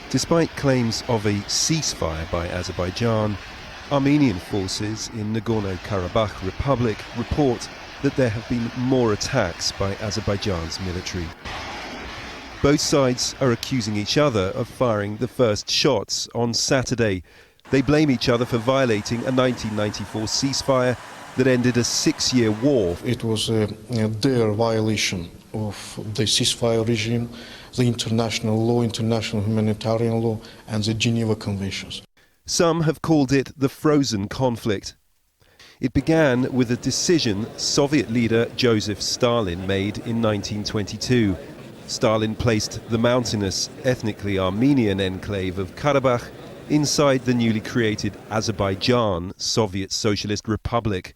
Despite claims of a ceasefire by Azerbaijan, Armenian forces in Nagorno Karabakh Republic report that there have been more attacks by Azerbaijan's military. Both sides are accusing each other of firing the first shots on Saturday. They blame each other for violating a 1994 ceasefire that ended a 6-year war. It was their violation of the ceasefire regime, the international law, international humanitarian law, and the Geneva Conventions. Some have called it the frozen conflict. It began with a decision Soviet leader Joseph Stalin made in 1922. Stalin placed the mountainous, ethnically Armenian enclave of Karabakh inside the newly created Azerbaijan Soviet Socialist Republic.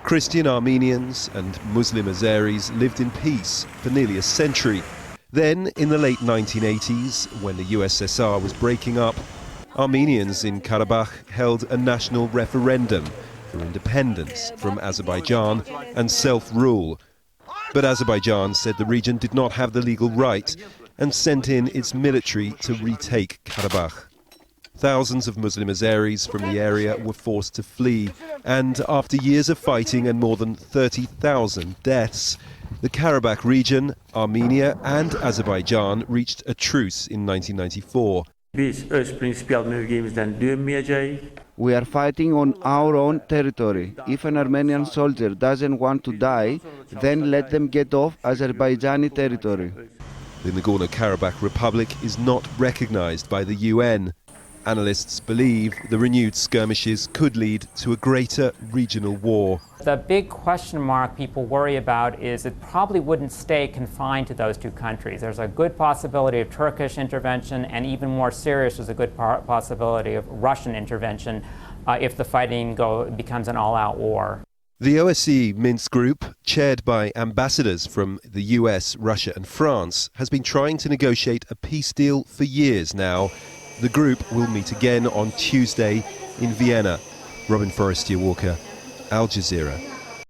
Christian Armenians and Muslim Azeris lived in peace for nearly a century. Then, in the late 1980s, when the USSR was breaking up, Armenians in Karabakh held a national referendum for independence from Azerbaijan and self-rule. But Azerbaijan said the region did not have the legal right and sent in its military to retake Karabakh. Thousands of Muslim Azeris from the area were forced to flee, and after years of fighting and more than 30,000 deaths, the Karabakh region, Armenia and Azerbaijan reached a truce in 1994. We are fighting on our own territory. If an Armenian soldier doesn't want to die, then let them get off Azerbaijani territory. The Nagorno Karabakh Republic is not recognized by the UN. Analysts believe the renewed skirmishes could lead to a greater regional war. The big question mark people worry about is it probably wouldn't stay confined to those two countries. There's a good possibility of Turkish intervention, and even more serious is a good possibility of Russian intervention if the fighting becomes an all-out war. The OSCE Minsk group, chaired by ambassadors from the US, Russia and France, has been trying to negotiate a peace deal for years now. The group will meet again on Tuesday in Vienna. Robin Forestier-Walker, Al Jazeera.